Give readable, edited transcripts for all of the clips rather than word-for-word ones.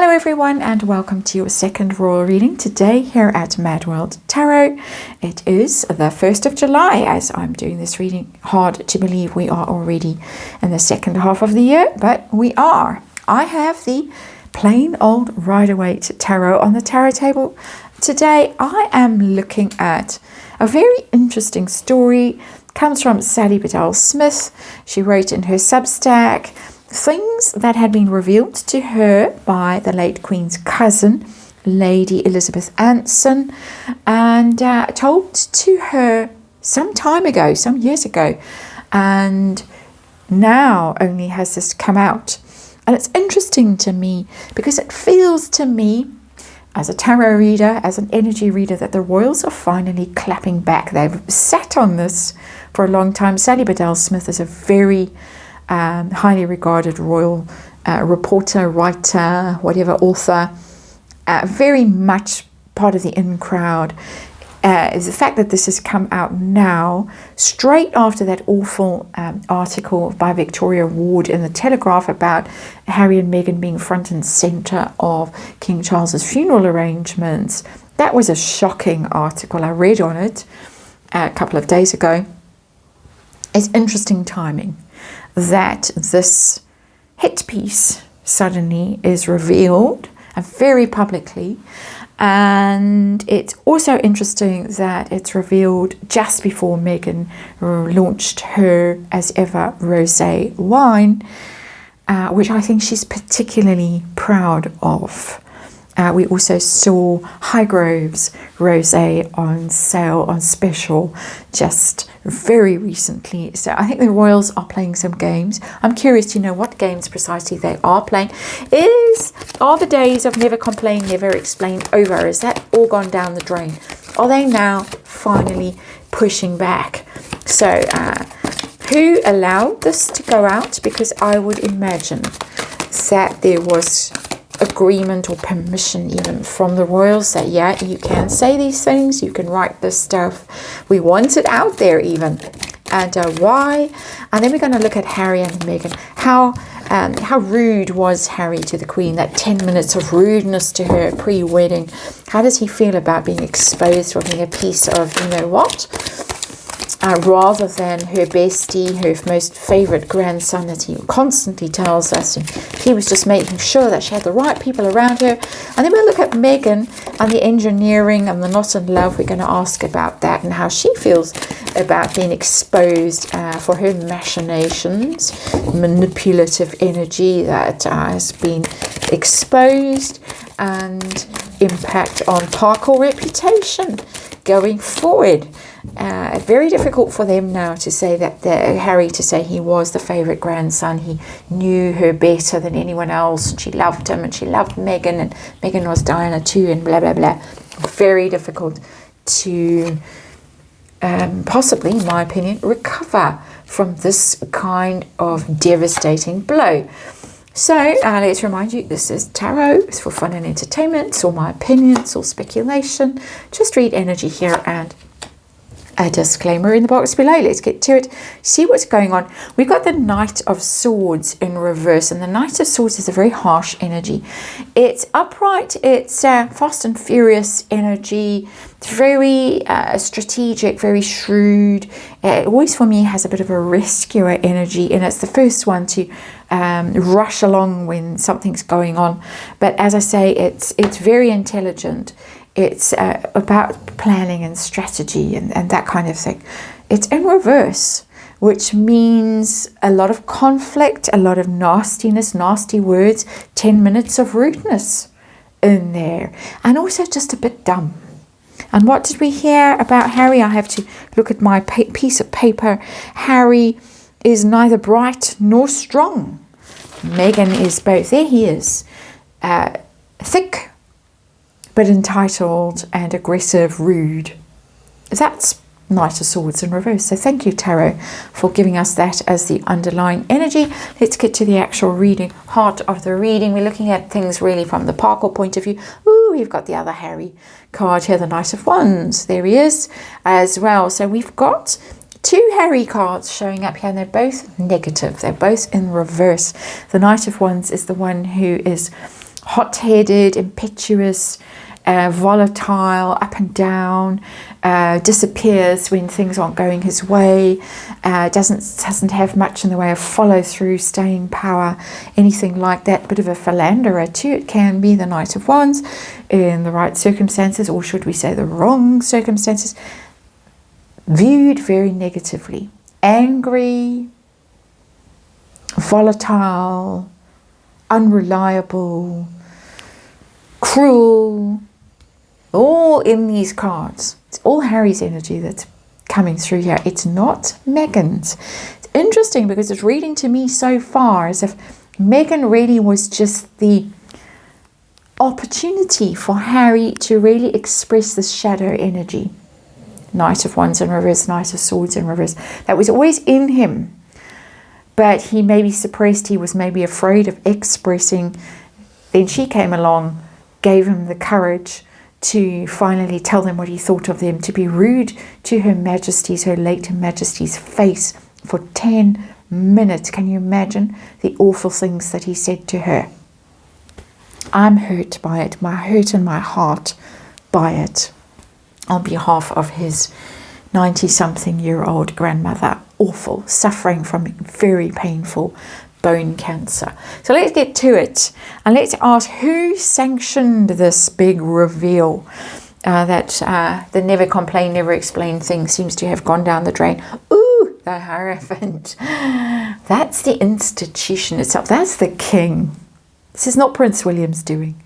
Hello everyone and welcome to your second royal reading today here at MadWorldTarot. It is the 1st of July as I'm doing this reading. Hard to believe we are already in the second half of the year, but we are. I have the plain old Rider-Waite Tarot on the tarot table. Today I am looking at a very interesting story. It comes from Sally Bedell-Smith. She wrote in her Substack things that had been revealed to her by the late Queen's cousin, Lady Elizabeth Anson, and told to her some time ago, some years ago, and now only has this come out. And it's interesting to me because it feels to me, as a tarot reader, as an energy reader, that the royals are finally clapping back. They've sat on this for a long time. Sally Bedell-Smith is a very highly regarded royal reporter, writer, whatever, author, very much part of the in crowd. Is the fact that this has come out now, straight after that awful article by Victoria Ward in the Telegraph about Harry and Meghan being front and centre of King Charles's funeral arrangements. That was a shocking article. I read on it a couple of days ago. It's interesting timing that this hit piece suddenly is revealed very publicly, and it's also interesting that it's revealed just before Meghan launched her as ever rosé wine, which I think she's particularly proud of. We also saw Highgrove's rosé on sale, on special, just very recently. So I think the royals are playing some games. I'm curious to know what games precisely they are playing. Are the days of never complain, never explain over? Is that all gone down the drain? Are they now finally pushing back? So who allowed this to go out? Because I would imagine that there was agreement or permission even from the royals that, yeah, you can say these things, you can write this stuff, we want it out there even. And why? And then we're going to look at Harry and Meghan. How rude was Harry to the Queen? That 10 minutes of rudeness to her pre-wedding. How does he feel about being exposed for being a piece of, you know what? Rather than her bestie, her most favourite grandson that he constantly tells us. And he was just making sure that she had the right people around her. And then we'll look at Meghan and the engineering and the not in love. We're going to ask about that and how she feels about being exposed for her machinations, manipulative energy that has been exposed, and impact on Parkle reputation going forward. Very difficult for them now to say that Harry to say he was the favourite grandson. He knew her better than anyone else, and she loved him, and she loved Meghan, and Meghan was Diana too, and blah blah blah. Very difficult to possibly, in my opinion, recover from this kind of devastating blow. So let's remind you, this is tarot. It's for fun and entertainment. It's all my opinion. It's all speculation. Just read energy here, and a disclaimer in the box below. Let's get to it. See what's going on. We've got the Knight of Swords in reverse, and the Knight of Swords is a very harsh energy. It's upright. It's fast and furious energy. It's very strategic, very shrewd. It always, for me, has a bit of a rescuer energy, and it's the first one to rush along when something's going on. But as I say, it's very intelligent. It's about planning and strategy and that kind of thing. It's in reverse, which means a lot of conflict, a lot of nastiness, nasty words, 10 minutes of rudeness in there, and also just a bit dumb. And what did we hear about Harry? I have to look at my piece of paper. Harry is neither bright nor strong. Meghan is both. There he is. Thick, but entitled and aggressive, rude. That's Knight of Swords in reverse. So thank you, Tarot, for giving us that as the underlying energy. Let's get to the actual reading, heart of the reading. We're looking at things really from the Parkle point of view. Ooh, we've got the other Harry card here, the Knight of Wands. There he is as well. So we've got two Harry cards showing up here, and they're both negative. They're both in reverse. The Knight of Wands is the one who is hot-headed, impetuous, volatile, up and down, disappears when things aren't going his way, doesn't have much in the way of follow-through, staying power, anything like that. Bit of a philanderer too. It can be the Knight of Wands in the right circumstances, or should we say the wrong circumstances, viewed very negatively. Angry, volatile, unreliable, cruel, all in these cards. It's all Harry's energy that's coming through here. It's not Meghan's. It's interesting because it's reading to me so far as if Meghan really was just the opportunity for Harry to really express this shadow energy. Knight of Wands in reverse, Knight of Swords in reverse. That was always in him, but he maybe suppressed, he was maybe afraid of expressing. Then she came along, gave him the courage to finally tell them what he thought of them, to be rude to Her Majesty's, Her late Majesty's face for 10 minutes. Can you imagine the awful things that he said to her? I'm hurt by it, my hurt in my heart by it, on behalf of his 90-something-year-old grandmother. Awful, suffering from very painful bone cancer. So let's get to it, and let's ask who sanctioned this big reveal that the never complain, never explain thing seems to have gone down the drain. Ooh, the Hierophant. That's the institution itself. That's the king. This is not Prince William's doing.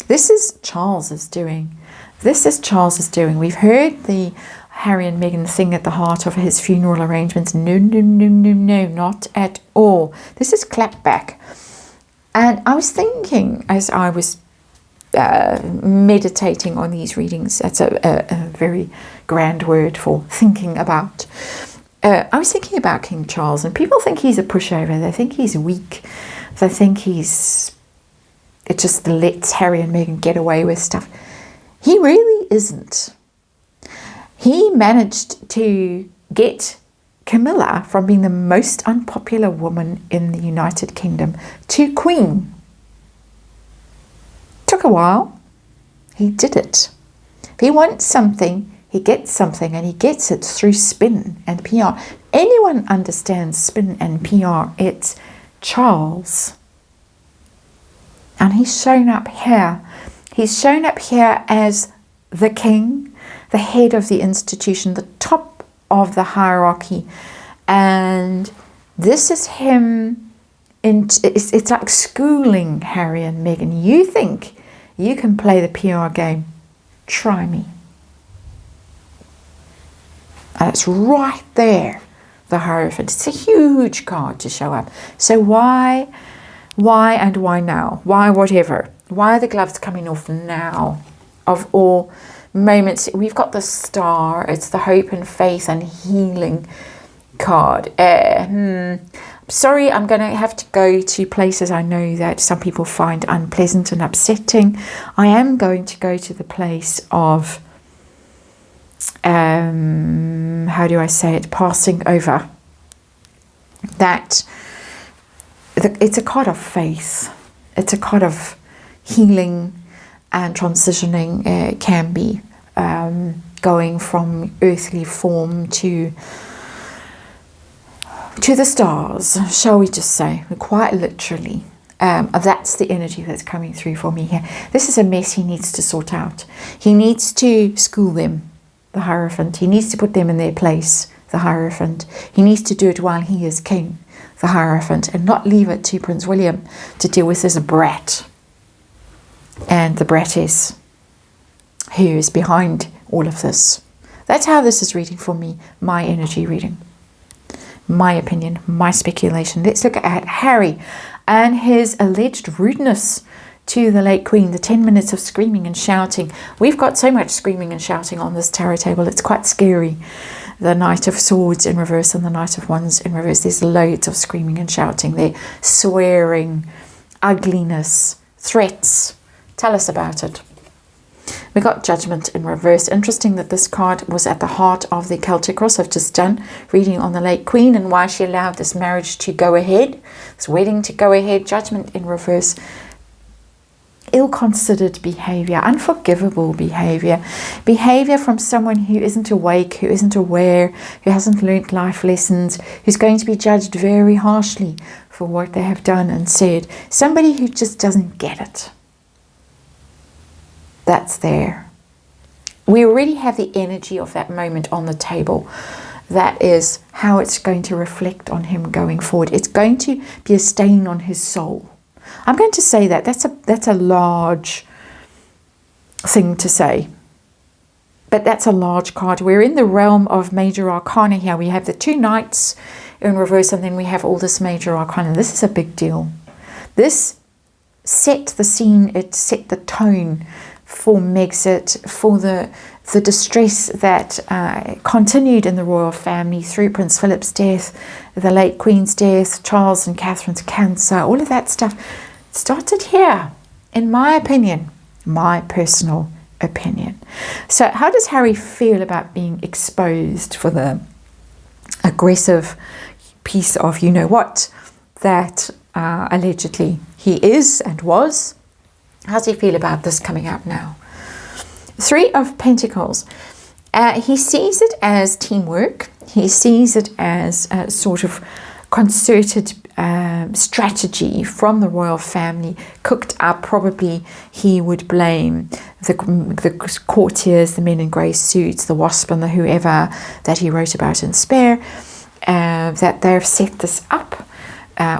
This is Charles's doing. This is Charles's doing. We've heard the Harry and Meghan thing at the heart of his funeral arrangements. No, no, no, no, no, not at all. This is clapback. And I was thinking as I was meditating on these readings, that's a very grand word for thinking about. I was thinking about King Charles, and people think he's a pushover. They think he's weak. They think it just lets Harry and Meghan get away with stuff. He really isn't. He managed to get Camilla from being the most unpopular woman in the United Kingdom to Queen. Took a while. He did it. If he wants something, he gets something, and he gets it through spin and PR. Anyone understands spin and PR, it's Charles. And he's shown up here. He's shown up here as the king, the head of the institution, the top of the hierarchy. And this is him. It's like schooling Harry and Meghan. You think you can play the PR game? Try me. And it's right there, the Hierophant. It's a huge card to show up. So why and why now? Why whatever? Why are the gloves coming off now? Of all moments, we've got the Star. It's the hope and faith and healing card. Sorry, I'm going to have to go to places I know that some people find unpleasant and upsetting. I am going to go to the place of, how do I say it, passing over. That it's a card of faith. It's a card of healing and transitioning. It can be going from earthly form to the stars, shall we just say, quite literally. That's the energy that's coming through for me here. This is a mess he needs to sort out. He needs to school them, the Hierophant. He needs to put them in their place, the Hierophant. He needs to do it while he is king, the Hierophant, and not leave it to Prince William to deal with as a brat. And the brat is who is behind all of this. That's how this is reading for me, my energy reading. My opinion, my speculation. Let's look at Harry and his alleged rudeness to the late Queen. The 10 minutes of screaming and shouting. We've got so much screaming and shouting on this tarot table. It's quite scary. The Knight of Swords in reverse and the Knight of Wands in reverse. There's loads of screaming and shouting there. Swearing, ugliness, threats. Tell us about it. We got Judgment in reverse. Interesting that this card was at the heart of the Celtic Cross I've just done, reading on the late Queen and why she allowed this marriage to go ahead, this wedding to go ahead. Judgment in reverse ill-considered behavior, unforgivable behavior, behavior from someone who isn't awake, who isn't aware, who hasn't learnt life lessons, who's going to be judged very harshly for what they have done and said. Somebody who just doesn't get it. That's there. We already have the energy of that moment on the table. That is how it's going to reflect on him going forward. It's going to be a stain on his soul. I'm going to say that. That's a large thing to say. But that's a large card. We're in the realm of major arcana here. We have the 2 knights in reverse, and then we have all this major arcana. This is a big deal. This set the scene. It set the tone for Megxit, for the distress that continued in the royal family through Prince Philip's death, the late Queen's death, Charles and Catherine's cancer, all of that stuff started here, in my opinion, my personal opinion. So how does Harry feel about being exposed for the aggressive piece of you-know-what that allegedly he is and was? How does he feel about this coming up now? 3 of Pentacles. He sees it as teamwork. He sees it as a sort of concerted strategy from the royal family, cooked up. Probably he would blame the courtiers, the men in grey suits, the wasp and the whoever that he wrote about in Spare, that they've set this up.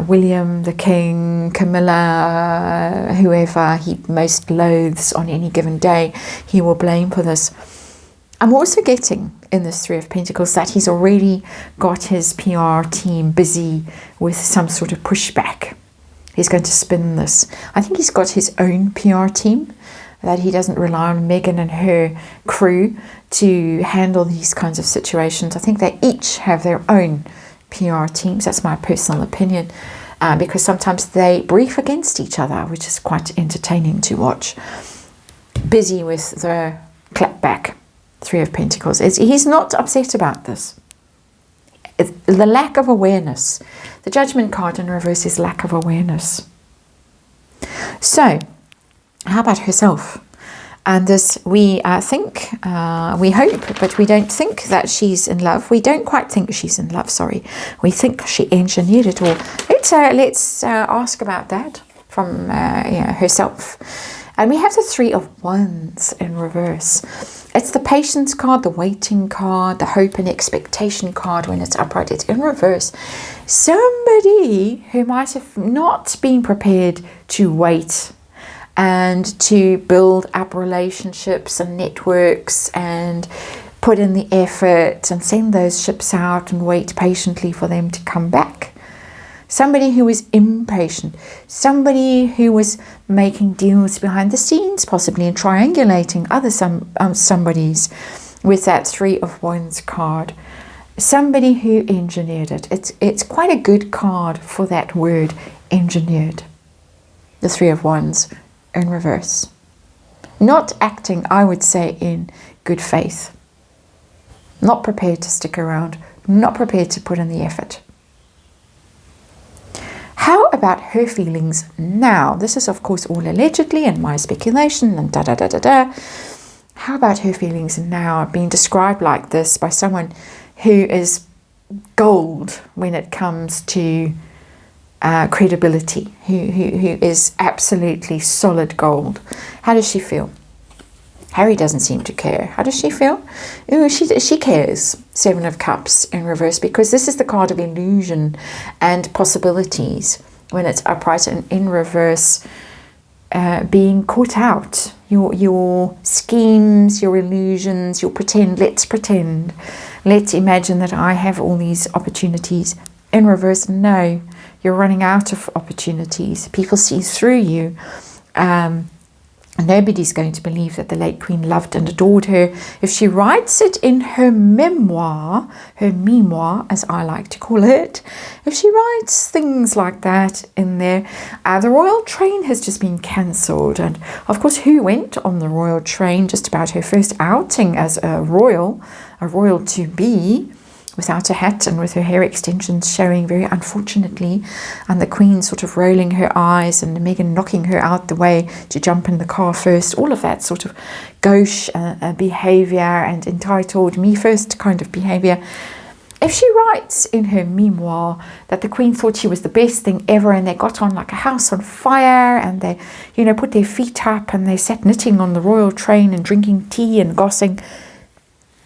William, the king, Camilla, whoever he most loathes on any given day, he will blame for this. I'm also getting in this 3 of Pentacles that he's already got his PR team busy with some sort of pushback. He's going to spin this. I think he's got his own PR team, that he doesn't rely on Meghan and her crew to handle these kinds of situations. I think they each have their own PR teams. That's my personal opinion, because sometimes they brief against each other, which is quite entertaining to watch. Busy with the clapback, 3 of Pentacles. He's not upset about this. The lack of awareness. The Judgment card in reverse is lack of awareness. So, how about herself? And this, we think, we hope, but we don't think that she's in love. We don't quite think she's in love, sorry. We think she engineered it all. Let's ask about that from herself. And we have the 3 of Wands in reverse. It's the patience card, the waiting card, the hope and expectation card when it's upright. It's in reverse. Somebody who might have not been prepared to wait and to build up relationships and networks and put in the effort and send those ships out and wait patiently for them to come back. Somebody who was impatient, somebody who was making deals behind the scenes, possibly, and triangulating other somebodies with that 3 of Wands card. Somebody who engineered it. It's quite a good card for that word, engineered. The 3 of Wands in reverse. Not acting, I would say, in good faith. Not prepared to stick around. Not prepared to put in the effort. How about her feelings now? This is, of course, all allegedly and my speculation and da-da-da-da-da. How about her feelings now, being described like this by someone who is gold when it comes to credibility, who is absolutely solid gold? How does she feel? Harry doesn't seem to care. How does she feel? Ooh, she cares. 7 of Cups in reverse, because this is the card of illusion and possibilities when it's upright, and in reverse, being caught out. Your schemes, your illusions, your pretend. Let's pretend. Let's imagine that I have all these opportunities. In reverse, no. You're running out of opportunities. People see through you. Nobody's going to believe that the late Queen loved and adored her. If she writes it in her memoir, as I like to call it, if she writes things like that in there, the royal train has just been cancelled. And of course, who went on the royal train just about her first outing as a royal to be, without a hat and with her hair extensions showing very unfortunately, and the Queen sort of rolling her eyes and Meghan knocking her out the way to jump in the car first. All of that sort of gauche behaviour and entitled me first kind of behaviour. If she writes in her memoir that the Queen thought she was the best thing ever and they got on like a house on fire and they, put their feet up and they sat knitting on the royal train and drinking tea and gossiping,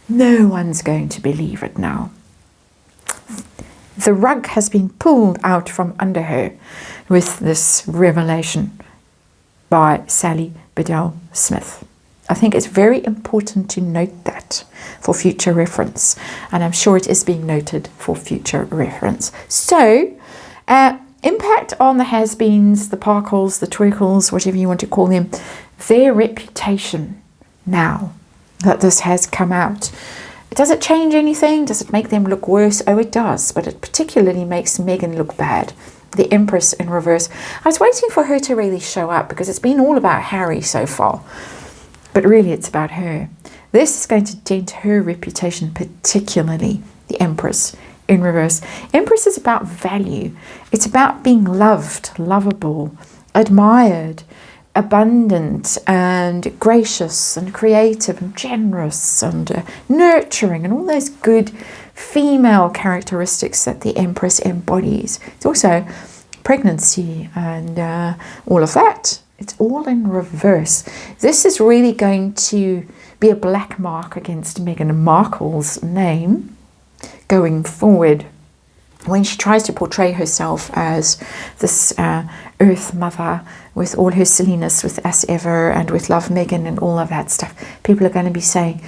no one's going to believe it now. The rug has been pulled out from under her with this revelation by Sally Bedell Smith. I think it's very important to note that for future reference, and I'm sure it is being noted for future reference. So, impact on the has-beens, the Parkles, the Twinkles, whatever you want to call them, their reputation now that this has come out. Does it change anything? Does it make them look worse? Oh, it does, but it particularly makes Meghan look bad. The Empress in reverse. I was waiting for her to really show up because it's been all about Harry so far, but really it's about her. This is going to dent her reputation, particularly the Empress in reverse. Empress is about value. It's about being loved, lovable, admired, abundant and gracious and creative and generous and nurturing and all those good female characteristics that the Empress embodies. It's also pregnancy and all of that. It's all in reverse. This is really going to be a black mark against Meghan Markle's name going forward when she tries to portray herself as this Earth Mother with all her silliness with As Ever and with Love Meghan and all of that stuff. People are going to be saying,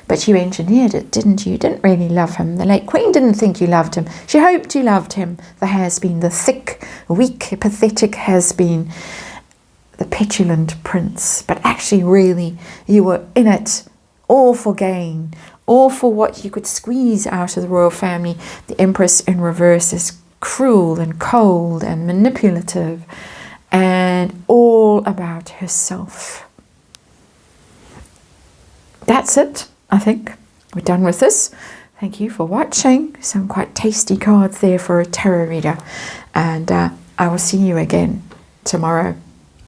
but you engineered it, didn't you? You didn't really love him. The late Queen didn't think you loved him. She hoped you loved him. The has-been, the thick, weak, pathetic has-been, the petulant prince. But actually, really, you were in it all for gain, all for what you could squeeze out of the royal family. The Empress in reverse is cruel and cold and manipulative and all about herself. That's it, I think. We're done with this. Thank you for watching. Some quite tasty cards there for a tarot reader. And I will see you again tomorrow.